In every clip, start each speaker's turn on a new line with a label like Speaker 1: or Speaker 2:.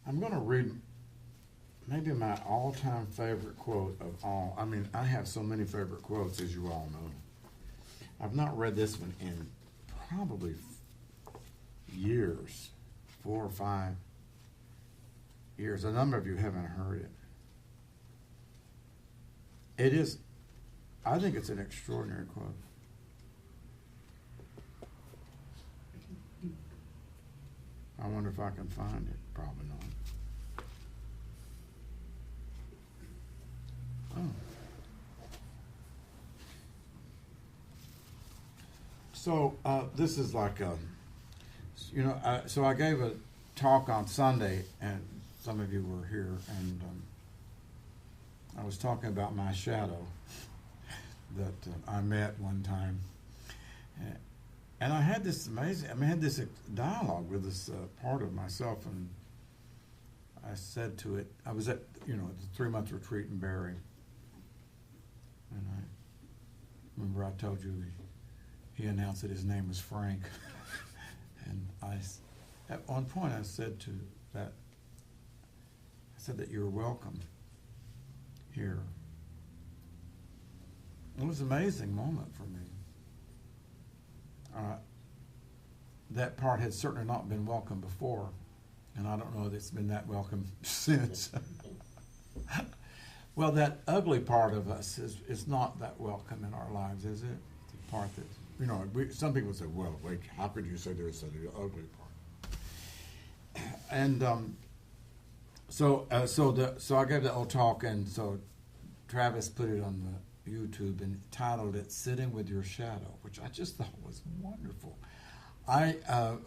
Speaker 1: I'm going to read maybe my all-time favorite quote of all. I mean, I have so many favorite quotes, as you all know. I've not read this one in probably years, 4 or 5 years. A number of you haven't heard it. It is, I think it's an extraordinary quote. I wonder if I can find it. Probably not. Oh. So this is like so I gave a talk on Sunday, and some of you were here, and I was talking about my shadow that I met one time, and I had this amazing. I had this dialogue with this part of myself, and I said to it. I was at the 3-month retreat in Byrd, and I remember I told you he announced that his name was Frank, and at one point I said that you're welcome here. It was an amazing moment for me. That part had certainly not been welcome before, and I don't know that it's been that welcome since. Well, that ugly part of us is not that welcome in our lives, is it? The part that, some people say, well, wait, how could you say there's such an ugly part? And so I gave that old talk, and so Travis put it on the YouTube and titled it "Sitting with Your Shadow," which I just thought was wonderful. I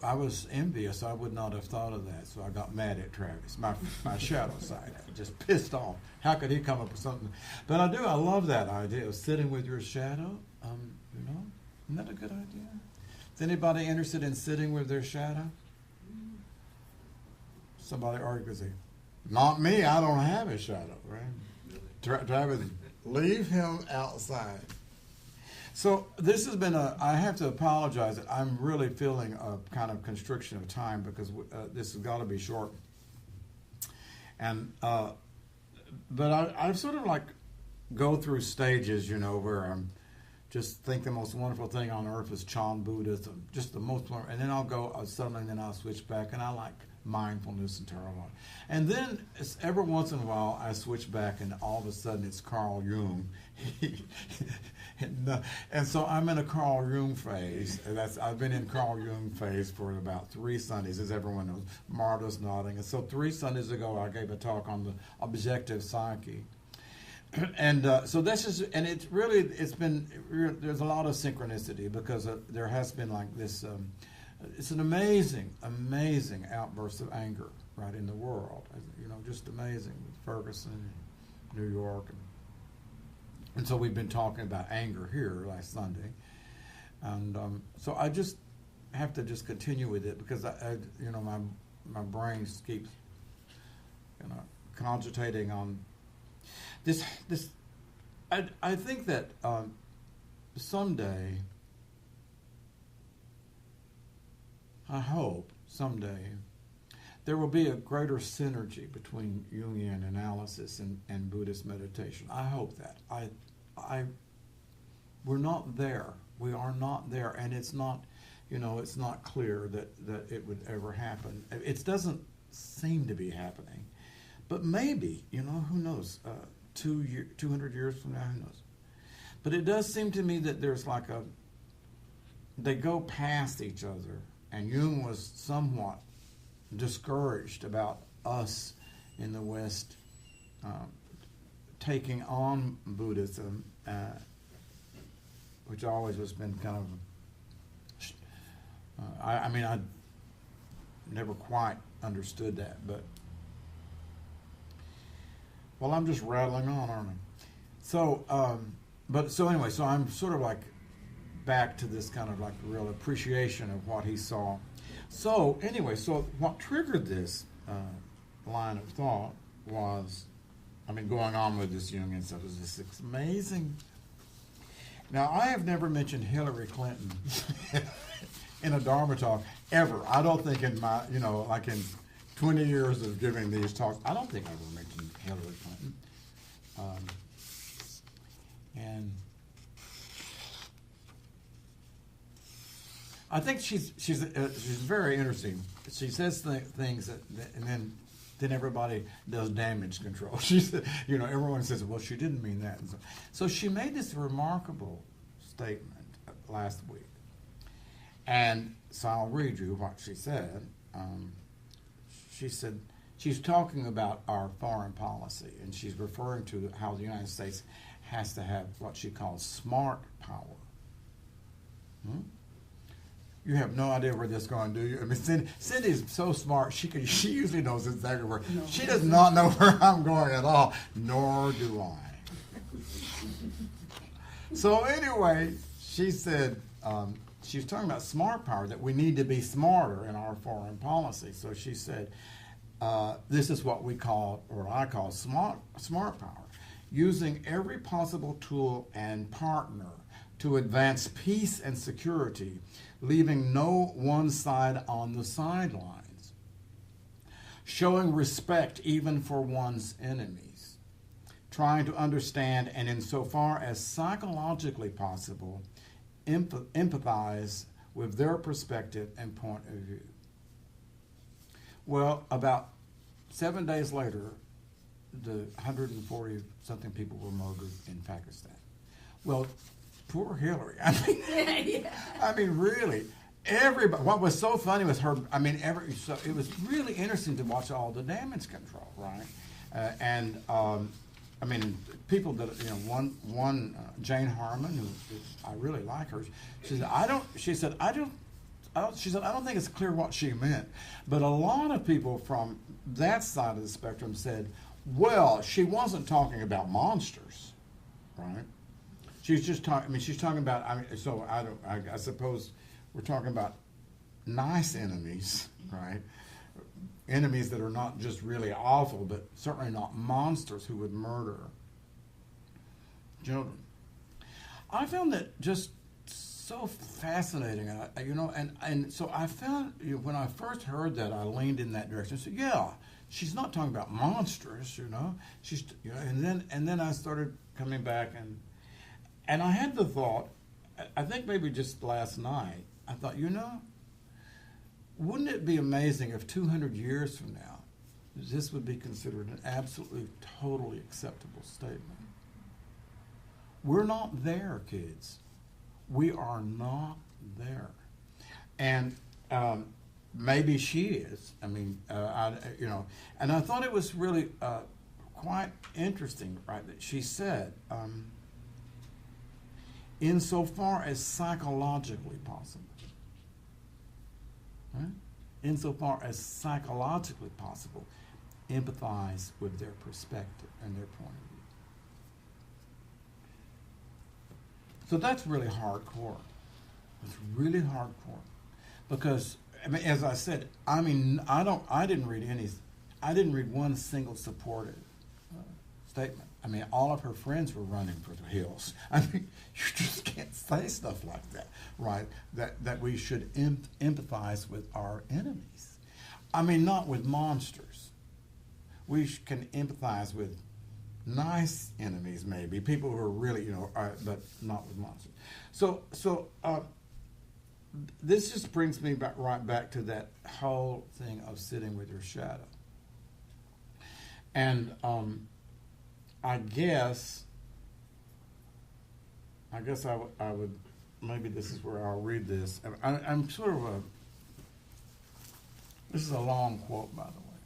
Speaker 1: was envious. I would not have thought of that, so I got mad at Travis, my shadow side. I just pissed off. How could he come up with something? But I love that idea of sitting with your shadow. Isn't that a good idea? Is anybody interested in sitting with their shadow? Somebody argues, not me. I don't have a shadow, right? Travis, leave him outside. So this has been I have to apologize that I'm really feeling a kind of constriction of time because this has got to be short. And, but I sort of like go through stages, where I'm just think the most wonderful thing on earth is Chan Buddhism, just the most wonderful, and then I'll go suddenly, then I'll switch back, and I like mindfulness and tarot. And then every once in a while I switch back, and all of a sudden it's Carl Jung. And so I'm in a Carl Jung phase. I've been in Carl Jung phase for about 3 Sundays, as everyone knows. Marta's nodding. And so 3 Sundays ago I gave a talk on the objective psyche. And so this is, and it's been, there's a lot of synchronicity because there has been like this, it's an amazing outburst of anger right in the world, just amazing with Ferguson, New York, and so we've been talking about anger here last Sunday, and so I just have to just continue with it because my brain keeps cogitating on this. I think that someday, I hope someday, there will be a greater synergy between Jungian analysis and Buddhist meditation. I hope that. We're not there. We are not there, and it's not, it's not clear that it would ever happen. It doesn't seem to be happening, but maybe, who knows? 200 years from now, who knows? But it does seem to me that there's like they go past each other, and Jung was somewhat discouraged about us in the West taking on Buddhism, which always has been kind of, I never quite understood that, but, well, I'm just rattling on, aren't I? So, anyway, so I'm sort of like back to this kind of like real appreciation of what he saw. So anyway, so what triggered this line of thought was, going on with this Jungian stuff is this amazing. Now, I have never mentioned Hillary Clinton in a Dharma talk ever. I don't think in my, like in 20 years of giving these talks. I don't think I ever mentioned Hillary Clinton. And I think she's very interesting. She says things and then everybody does damage control. She said, everyone says, well, she didn't mean that. And so she made this remarkable statement last week. And so I'll read you what she said. She said, she's talking about our foreign policy, and she's referring to how the United States has to have what she calls smart power. You have no idea where this is going, do you? I mean, Cindy's so smart, she usually knows exactly where. No. She does not know where I'm going at all, nor do I. So anyway, she said, she was talking about smart power, that we need to be smarter in our foreign policy. So she said, this is what we call, or I call smart power, using every possible tool and partner to advance peace and security, leaving no one side on the sidelines, showing respect even for one's enemies, trying to understand and, insofar as psychologically possible, empathize with their perspective and point of view. Well, about 7 days later, the 140-something people were murdered in Pakistan. Well, poor Hillary. I mean, really, everybody. What was so funny was her. I mean, so it was really interesting to watch all the damage control, right? I mean, people that one Jane Harmon, who I really like her. She said, I don't think it's clear what she meant, but a lot of people from that side of the spectrum said, well, she wasn't talking about monsters, right? She's just talking. I mean, she's talking about. I suppose we're talking about nice enemies, right? Enemies that are not just really awful, but certainly not monsters who would murder children. I found that just so fascinating, and so I found when I first heard that, I leaned in that direction. I said, yeah, she's not talking about monsters, She's, and then I started coming back and I had the thought, I think maybe just last night, I thought, wouldn't it be amazing if 200 years from now, this would be considered an absolutely, totally acceptable statement? We're not there, kids. We are not there. And maybe she is. I mean, and I thought it was really quite interesting, right, that she said, insofar as psychologically possible. Right? Insofar as psychologically possible, empathize with their perspective and their point of view. So that's really hardcore. It's really hardcore, because as I said, I didn't read one single supportive statement. I mean, all of her friends were running for the hills. I mean, you just can't say stuff like that, right? That we should empathize with our enemies. I mean, not with monsters. We can empathize with nice enemies, maybe people who are really, but not with monsters. So this just brings me right back to that whole thing of sitting with your shadow. And I guess I would, maybe this is where I'll read this. I'm sort of this is a long quote, by the way,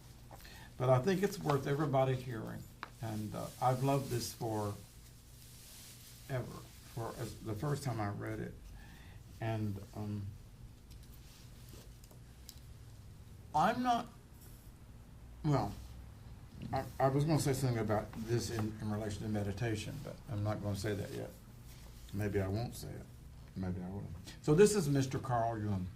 Speaker 1: but I think it's worth everybody hearing. And I've loved this for the first time I read it. And I'm not, well, I was going to say something about this in relation to meditation, but I'm not going to say that yet. Maybe I won't say it. Maybe I will. So this is Mr. Carl Jung.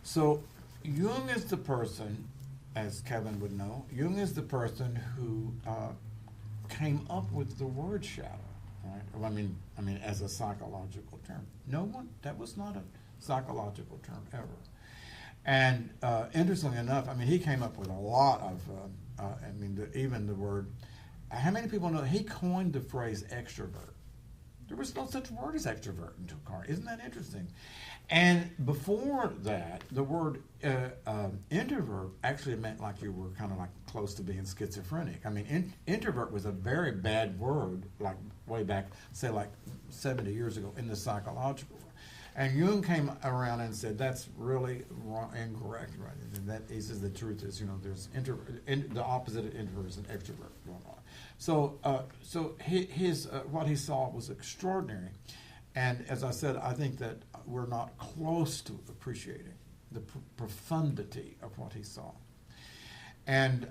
Speaker 1: So Jung is the person, as Kevin would know, Jung is the person who came up with the word shadow, right? Well, I mean, as a psychological term. That was not a psychological term ever. And interestingly enough, I mean, he came up with a lot of, even the word, how many people know he coined the phrase extrovert? There was no such word as extrovert until Carl. Isn't that interesting? And before that, the word introvert actually meant like you were kind of like close to being schizophrenic. I mean, introvert was a very bad word, like way back, say like 70 years ago in the psychological. And Jung came around and said that's really wrong, incorrect, right? And that he says the truth is, there's the opposite of introvert is an extrovert going on. So, his what he saw was extraordinary, and as I said, I think that we're not close to appreciating the profundity of what he saw, and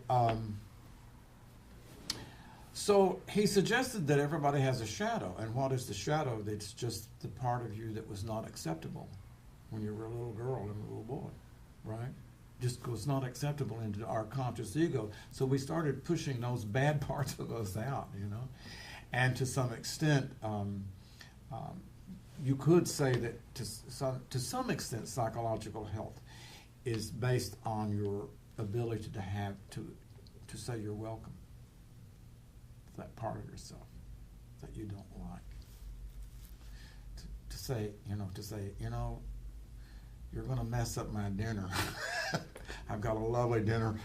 Speaker 1: so he suggested that everybody has a shadow, and what is the shadow? That's just the part of you that was not acceptable when you were a little girl and a little boy, right? Just was not acceptable into our conscious ego. So we started pushing those bad parts of us out, and to some extent, you could say that to some extent, psychological health is based on your ability to say you're welcome. That part of yourself that you don't like. To say, you're going to mess up my dinner. I've got a lovely dinner.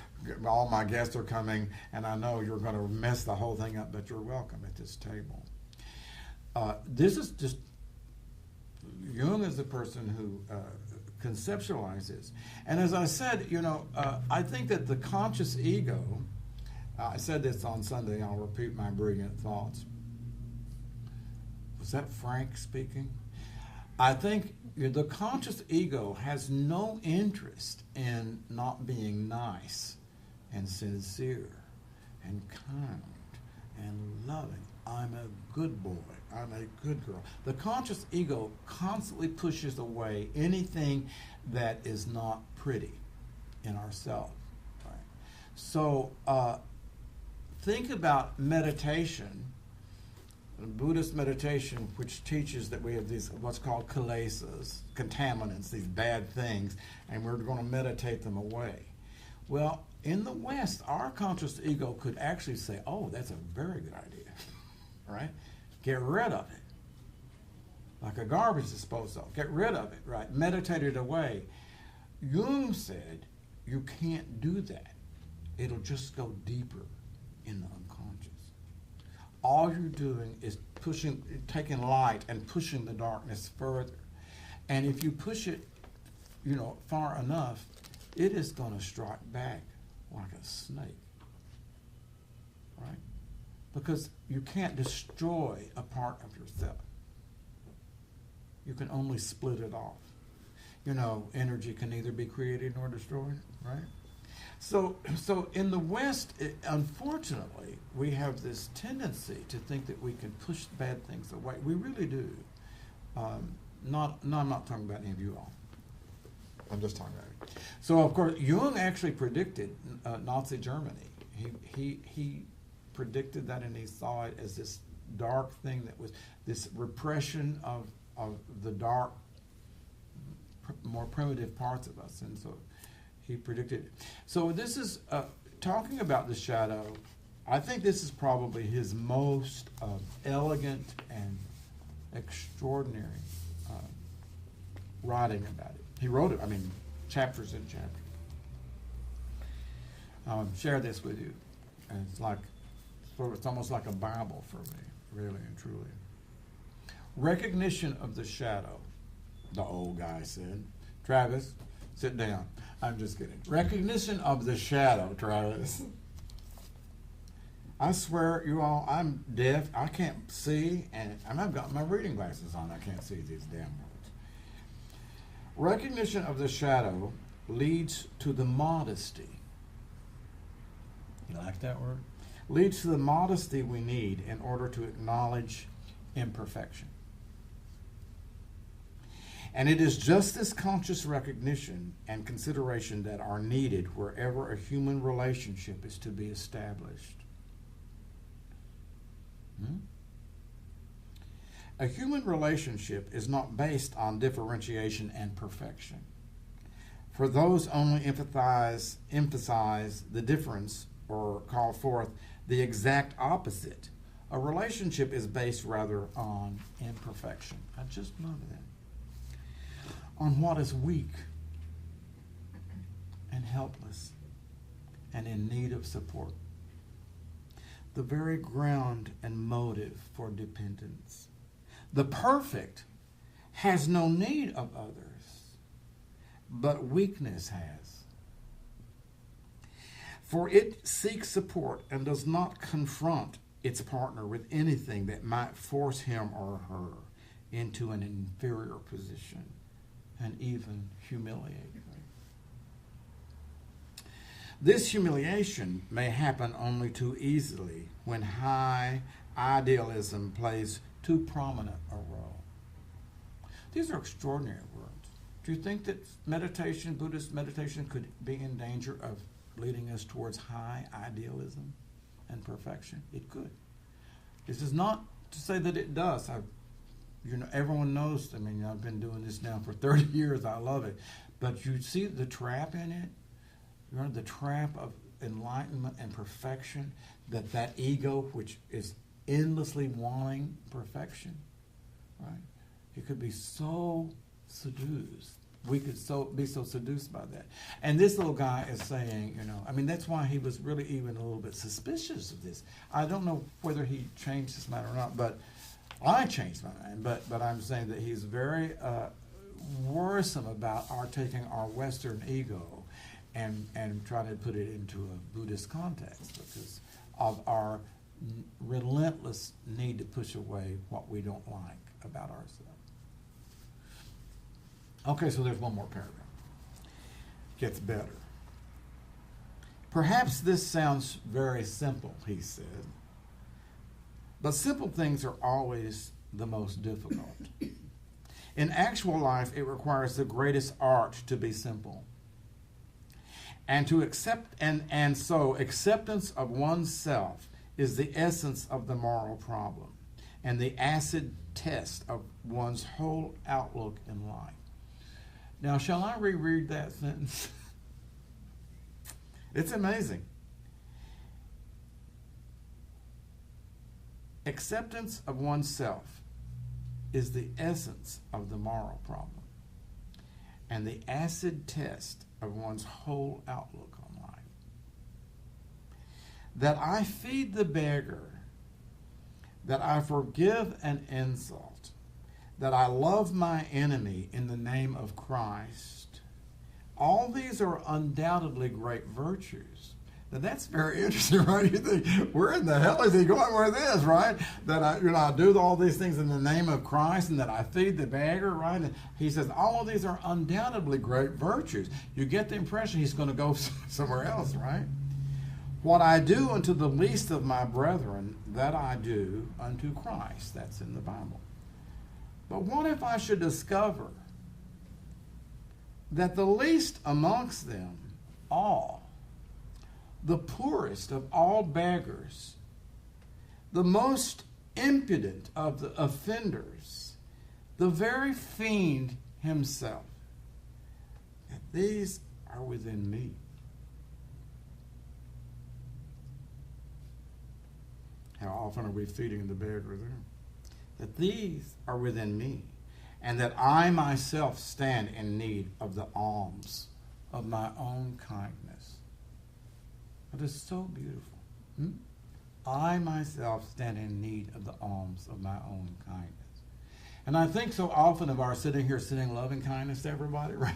Speaker 1: All my guests are coming, and I know you're going to mess the whole thing up, but you're welcome at this table. This is just, Jung is the person who conceptualizes. And as I said, I think that the conscious ego, I said this on Sunday, I'll repeat my brilliant thoughts. Was that Frank speaking? I think the conscious ego has no interest in not being nice and sincere and kind and loving. I'm a good boy. I'm a good girl. The conscious ego constantly pushes away anything that is not pretty in ourselves. Right? So think about meditation. Buddhist meditation, which teaches that we have these what's called kilesas, contaminants, these bad things, and we're going to meditate them away. Well, in the West, our conscious ego could actually say, oh, that's a very good idea, right? Get rid of it. Like a garbage disposal. Get rid of it, right? Meditate it away. Jung said, you can't do that. It'll just go deeper in the unconscious. All you're doing is taking light and pushing the darkness further. And if you push it, far enough, it is going to strike back like a snake, right? Because you can't destroy a part of yourself. You can only split it off. Energy can neither be created nor destroyed, right? So in the West, unfortunately, we have this tendency to think that we can push bad things away. We really do. I'm not talking about any of you all. I'm just talking about it. So, of course, Jung actually predicted Nazi Germany. He predicted that, and he saw it as this dark thing that was this repression of the dark, more primitive parts of us. And so he predicted it. So this is talking about the shadow. I think this is probably his most elegant and extraordinary writing about it. He wrote it, chapters and chapters. I'll share this with you. And it's almost like a Bible for me, really and truly. Recognition of the shadow, the old guy said. Travis, sit down. I'm just kidding. Recognition of the shadow, Travis. I swear, you all, I'm deaf. I can't see, and I've got my reading glasses on. I can't see these damn words. Recognition of the shadow leads to the modesty. You like that word? Leads to the modesty we need in order to acknowledge imperfection. And it is just this conscious recognition and consideration that are needed wherever a human relationship is to be established. A human relationship is not based on differentiation and perfection. For those only emphasize the difference or call forth the exact opposite. A relationship is based rather on imperfection. I just love that. On what is weak and helpless and in need of support. The very ground and motive for dependence. The perfect has no need of others, but weakness has. For it seeks support and does not confront its partner with anything that might force him or her into an inferior position and even humiliate them. This humiliation may happen only too easily when high idealism plays too prominent a role. These are extraordinary words. Do you think that meditation, Buddhist meditation, could be in danger of leading us towards high idealism and perfection? It could. This is not to say that it does. Everyone knows. I've been doing this now for 30 years. I love it. But you see the trap in it. The trap of enlightenment and perfection, that ego which is endlessly wanting perfection, right? It could be so seduced. We could be so seduced by that. And this little guy is saying, that's why he was really even a little bit suspicious of this. I don't know whether he changed his mind or not, but I changed my mind. But I'm saying that he's very worrisome about our taking our Western ego and trying to put it into a Buddhist context because of our relentless need to push away what we don't like about ourselves. Okay, so there's one more paragraph. Gets better. Perhaps this sounds very simple, he said, but simple things are always the most difficult. In actual life, it requires the greatest art to be simple. And to accept, and so acceptance of oneself is the essence of the moral problem and the acid test of one's whole outlook in life. Now, shall I reread that sentence? It's amazing. Acceptance of oneself is the essence of the moral problem and the acid test of one's whole outlook on life. That I feed the beggar, that I forgive an insult, that I love my enemy in the name of Christ, all these are undoubtedly great virtues. Now that's very interesting, right? You think, where in the hell is he going with this, right? That I do all these things in the name of Christ and that I feed the beggar, right? And he says all of these are undoubtedly great virtues. You get the impression he's going to go somewhere else, right? What I do unto the least of my brethren, that I do unto Christ. That's in the Bible. But what if I should discover that the least amongst them all, the poorest of all beggars, the most impudent of the offenders, the very fiend himself, that these are within me. How often are we feeding the beggar there? That these are within me, and that I myself stand in need of the alms of my own kindness. It is so beautiful. I myself stand in need of the alms of my own kindness. And I think so often of our sitting loving kindness to everybody, right?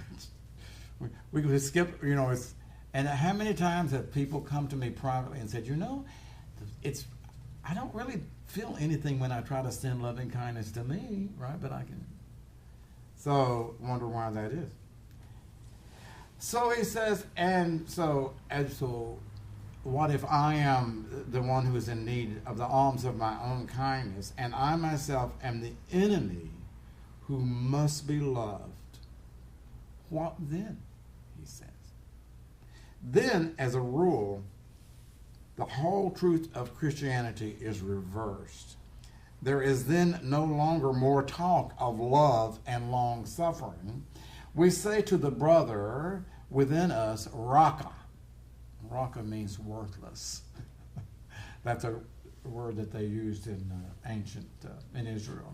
Speaker 1: We could skip, and how many times have people come to me privately and said, I don't really feel anything when I try to send loving kindness to me, right? But I can. So, wonder why that is. So he says, and so what if I am the one who is in need of the alms of my own kindness, and I myself am the enemy who must be loved? What then? He says. Then, as a rule, the whole truth of Christianity is reversed. There is then no longer more talk of love and long suffering. We say to the brother,
Speaker 2: within us raka. Raka means worthless. That's a word that they used in ancient, in Israel,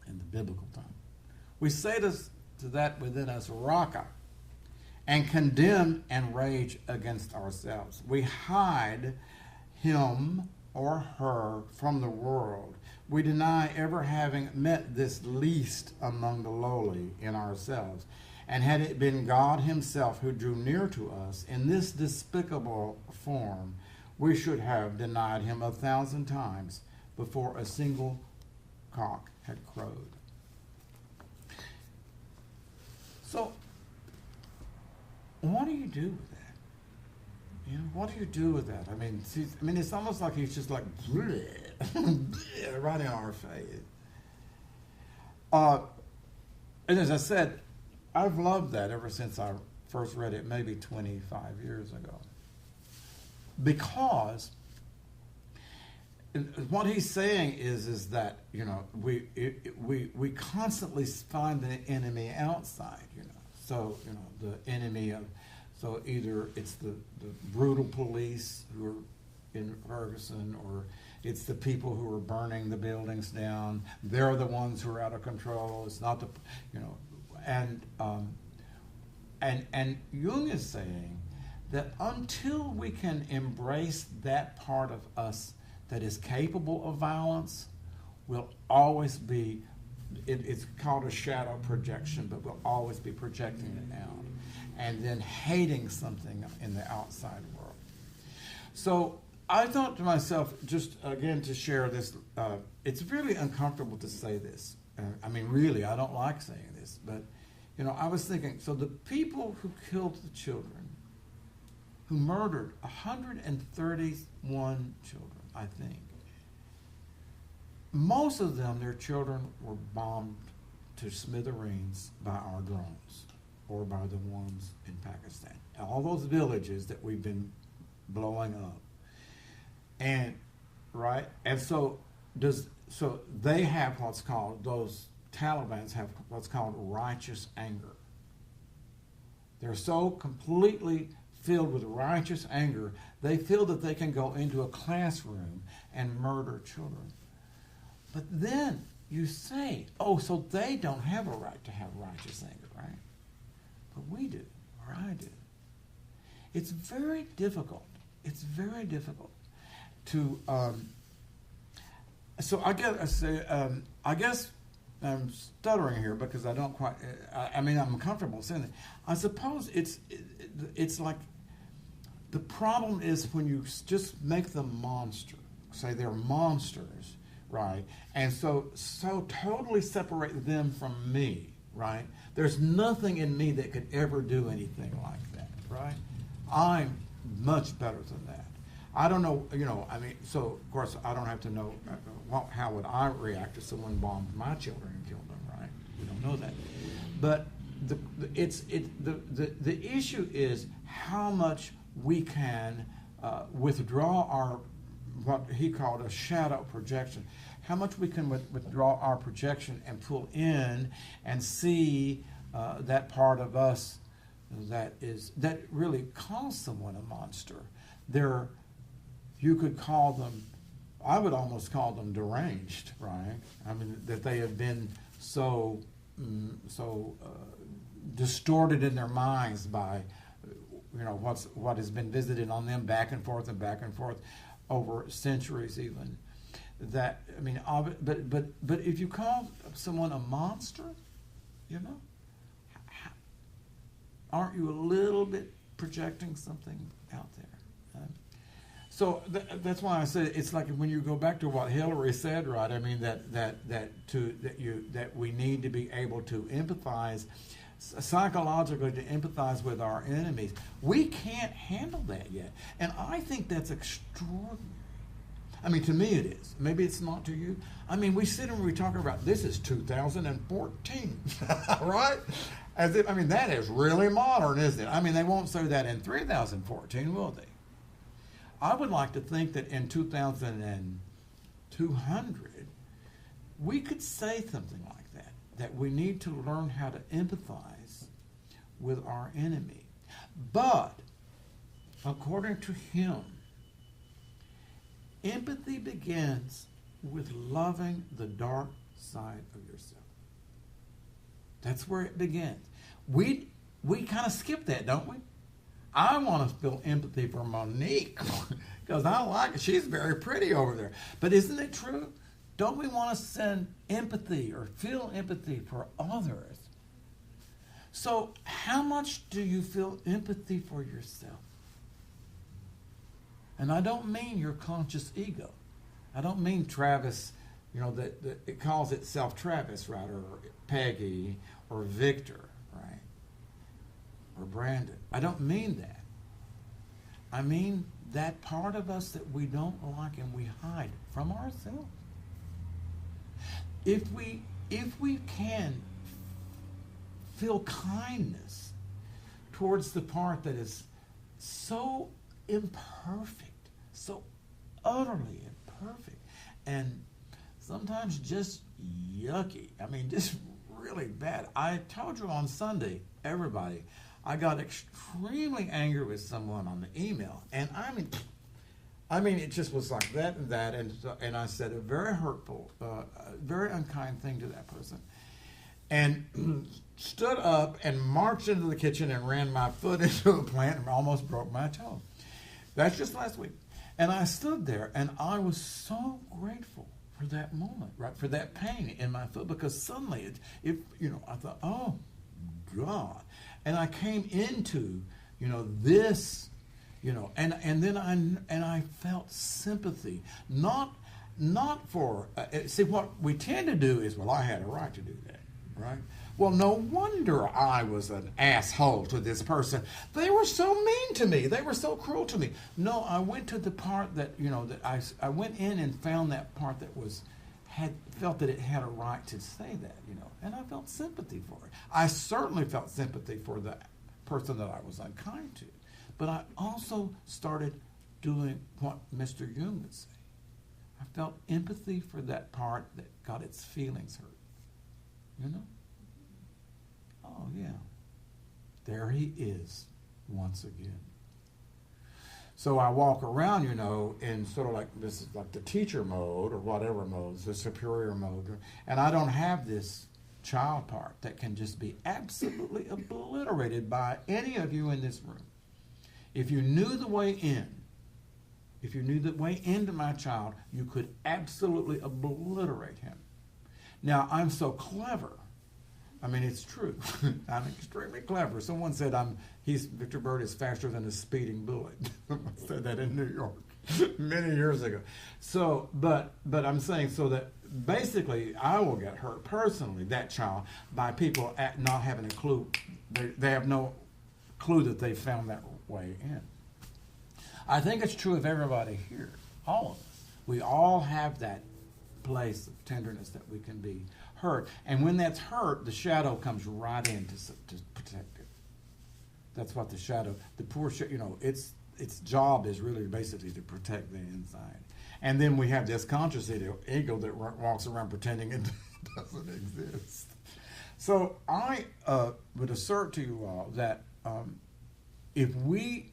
Speaker 2: in the biblical time. We say to that within us raka, and condemn and rage against ourselves. We hide him or her from the world. We deny ever having met this least among the lowly in ourselves. And had it been God himself who drew near to us in this despicable form, we should have denied him 1,000 times before a single cock had crowed. So, what do you do with that? You know, what do you do with that? I mean, it's almost like he's just like bleh, bleh, right in our face. And as I said, I've loved that ever since I first read it, maybe 25 years ago, because what he's saying is that, you know, we constantly find the enemy outside, you know. So, you know, the enemy of, so either it's the brutal police who are in Ferguson, or it's the people who are burning the buildings down. They're the ones who are out of control. It's not the, you know, and Jung is saying that until we can embrace that part of us that is capable of violence, we'll always be, it's called a shadow projection, but we'll always be projecting it out and then hating something in the outside world. So I thought to myself, just again to share this, it's really uncomfortable to say this. I mean, really, I don't like saying this, but, you know, I was thinking, so the people who killed the children, who murdered 131 children, I think, most of them, their children were bombed to smithereens by our drones or by the ones in Pakistan. All those villages that we've been blowing up. And, right? And so they have what's called, those Taliban have what's called righteous anger. They're so completely filled with righteous anger, they feel that they can go into a classroom and murder children. But then you say, oh, so they don't have a right to have righteous anger, right? But we do, or I do. It's very difficult. It's very difficult to. So I guess I'm stuttering here because I don't quite. I mean, I'm comfortable saying that. I suppose it's like the problem is when you just make them monster. Say they're monsters, right? And so totally separate them from me, right? There's nothing in me that could ever do anything like that, right? I'm much better than that. I don't know, you know, I mean, so of course I don't have to know how would I react if someone bombed my children and killed them, right? We don't know that. But the issue is how much we can withdraw our, what he called a shadow projection, how much we can withdraw our projection and pull in and see that part of us that really calls someone a monster. You could call them, I would almost call them deranged, right? I mean, that they have been so distorted in their minds by, you know, what has been visited on them back and forth over centuries even. That, I mean, but if you call someone a monster, you know, aren't you a little bit projecting something out there? So that's why I say it's like when you go back to what Hillary said, right? I mean that we need to be able to empathize psychologically, to empathize with our enemies. We can't handle that yet, and I think that's extraordinary. I mean, to me it is. Maybe it's not to you. I mean, we sit and we talk about this is 2014, right? As if, I mean, that is really modern, isn't it? I mean, they won't say that in 3014, will they? I would like to think that in 2200, we could say something like that we need to learn how to empathize with our enemy. But, according to him, empathy begins with loving the dark side of yourself. That's where it begins. We kind of skip that, don't we? I want to feel empathy for Monique because I like it. She's very pretty over there. But isn't it true? Don't we want to send empathy or feel empathy for others? So how much do you feel empathy for yourself? And I don't mean your conscious ego. I don't mean Travis, that it calls itself Travis, right? Or Peggy, or Victor, right? Or Brandon. I don't mean that. I mean that part of us that we don't like and we hide from ourselves. If we can feel kindness towards the part that is so imperfect, so utterly imperfect, and sometimes just yucky. I mean, just really bad. I told you on Sunday, everybody, I got extremely angry with someone on the email, and I mean, it just was like that and that, and I said a very hurtful, very unkind thing to that person, and stood up and marched into the kitchen and ran my foot into a plant and almost broke my toe. That's just last week. And I stood there, and I was so grateful for that moment, right, for that pain in my foot, because suddenly, I thought, oh, God. And I came into, this, and then I felt sympathy, not for, see, what we tend to do is, well, I had a right to do that, right? Well, no wonder I was an asshole to this person. They were so mean to me. They were so cruel to me. No, I went to the part that, that I went in and found that part that felt that it had a right to say that, and I felt sympathy for it. I certainly felt sympathy for the person that I was unkind to. But I also started doing what Mr. Jung would say. I felt empathy for that part that got its feelings hurt. Oh, yeah. There he is once again. So I walk around, in sort of like this is like the teacher mode or whatever mode, the superior mode. And I don't have this child part that can just be absolutely obliterated by any of you in this room. If you knew the way into my child, you could absolutely obliterate him. Now, I'm so clever. I mean, it's true. I'm extremely clever. Someone said Victor Byrd is faster than a speeding bullet. I said that in New York many years ago. So, but I'm saying so that basically I will get hurt personally, that child, by people not having a clue. They have no clue that they found that way in. I think it's true of everybody here, all of us. We all have that place of tenderness that we can be hurt. And when that's hurt, the shadow comes right in to protect it. That's what the shadow, the poor its job is really basically to protect the inside. And then we have this conscious ego that walks around pretending it doesn't exist. So I would assert to you all that if we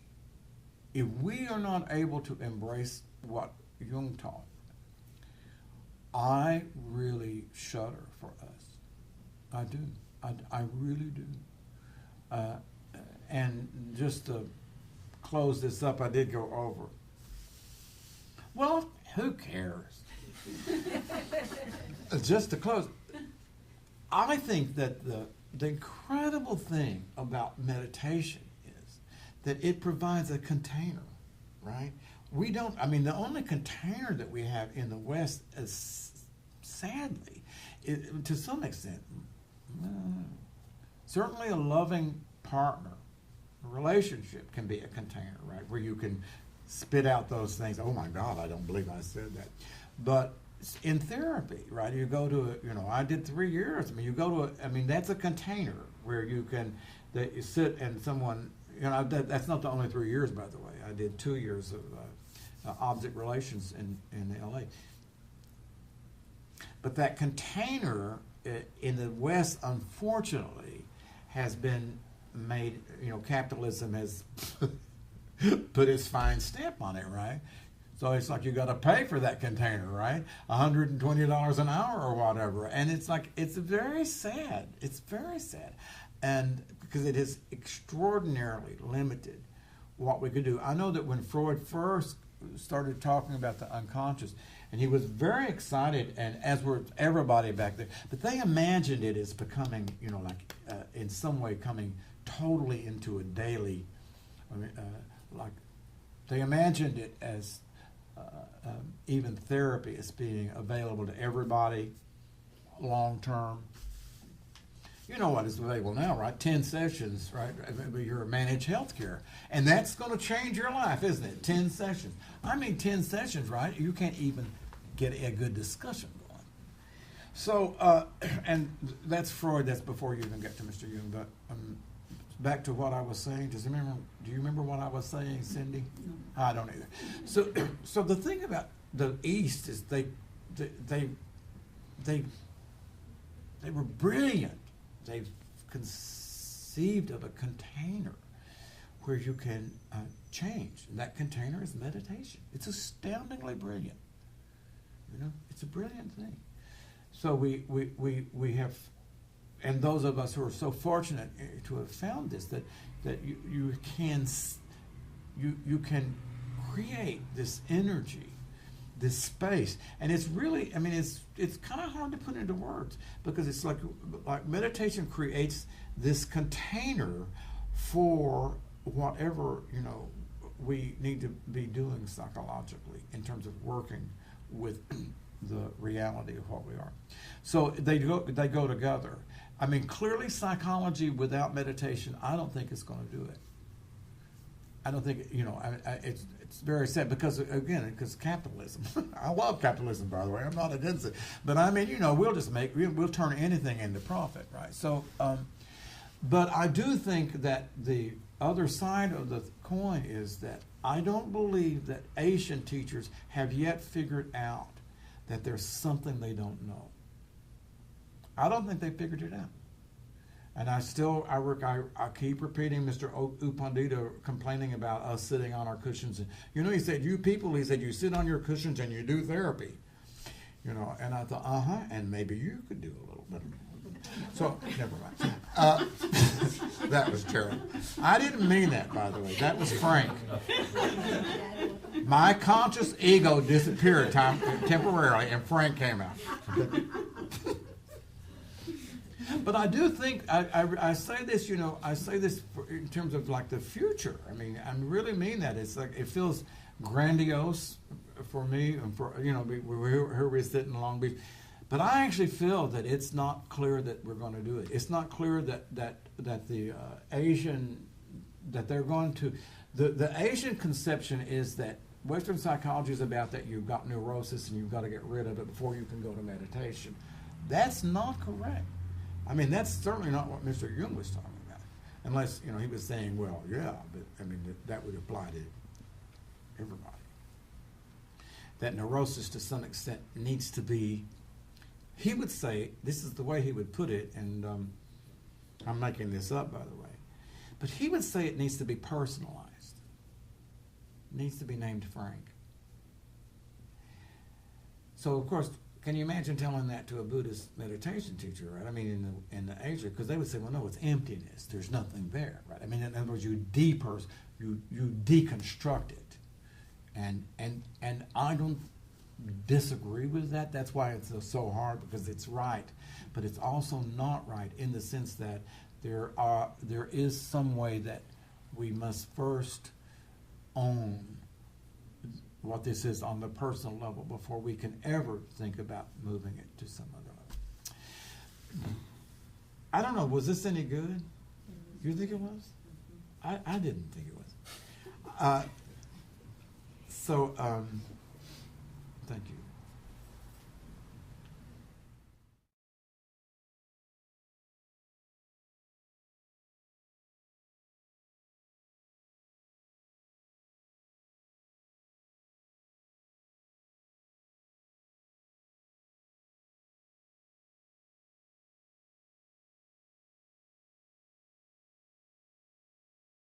Speaker 2: are not able to embrace what Jung taught, I really shudder for us. I do. I really do. And just to close this up, I did go over. Well, who cares? Just to close, I think that the incredible thing about meditation is that it provides a container, right? The only container that we have in the West is, sadly, to some extent, certainly a loving partner, a relationship can be a container, right? Where you can spit out those things. Oh my God, I don't believe I said that. But in therapy, right? You go to, I did 3 years. That's a container where you sit and someone, that's not the only 3 years, by the way. I did 2 years of object relations in LA. But that container in the West, unfortunately, has been made, capitalism has put its fine stamp on it, right? So it's like you got to pay for that container, right? $120 an hour or whatever. And it's like, it's very sad. It's very sad. And because it has extraordinarily limited what we could do. I know that when Freud first started talking about the unconscious, and he was very excited, and as were everybody back there, but they imagined it as becoming, in some way coming totally into a daily, like they imagined it as even therapy as being available to everybody long term. You know what is available now, right? 10 sessions, right? You're managed health care. And that's going to change your life, isn't it? 10 sessions. 10 sessions, right? You can't even get a good discussion going. So, and that's Freud. That's before you even get to Mr. Jung. But back to what I was saying. Do you remember what I was saying, Cindy? No. I don't either. So the thing about the East is they were brilliant. They've conceived of a container where you can change. And that container is meditation. It's astoundingly brilliant. It's a brilliant thing. So we have, and those of us who are so fortunate to have found this, that you can create this energy, this space, and it's really, it's kind of hard to put into words, because it's like meditation creates this container for whatever we need to be doing psychologically in terms of working with the reality of what we are. So they go together. Clearly psychology without meditation, I don't think it's going to do it. I don't think, it's very sad because capitalism. I love capitalism, by the way. I'm not against it. But we'll turn anything into profit, right? So, but I do think that the other side of the coin is that I don't believe that Asian teachers have yet figured out that there's something they don't know. I don't think they figured it out. And I keep repeating Mr. U Pandita complaining about us sitting on our cushions. And, he said, you sit on your cushions and you do therapy. And I thought, and maybe you could do a little bit. So, never mind. That was terrible. I didn't mean that, by the way. That was Frank. My conscious ego disappeared temporarily, and Frank came out. But I do think, I say this, I say this in terms of like the future. I really mean that. It's like, it feels grandiose for me, and for, here we're sitting in Long Beach. But I actually feel that it's not clear that we're going to do it. It's not clear that the Asian, that they're going to, the Asian conception is that Western psychology is about that you've got neurosis and you've got to get rid of it before you can go to meditation. That's not correct. That's certainly not what Mr. Jung was talking about. Unless, he was saying, well, yeah, but that would apply to everybody. That neurosis to some extent needs to be, he would say, this is the way he would put it, and I'm making this up, by the way, but he would say it needs to be personalized. It needs to be named Frank. So, of course, can you imagine telling that to a Buddhist meditation teacher, right? In the Asia, because they would say, well, no, it's emptiness. There's nothing there, right? In other words, you deconstruct it. And I don't disagree with that. That's why it's so hard, because it's right. But it's also not right in the sense that there is some way that we must first own what this is on the personal level before we can ever think about moving it to some other level. I don't know, was this any good? You think it was? I didn't think it was. Thank you.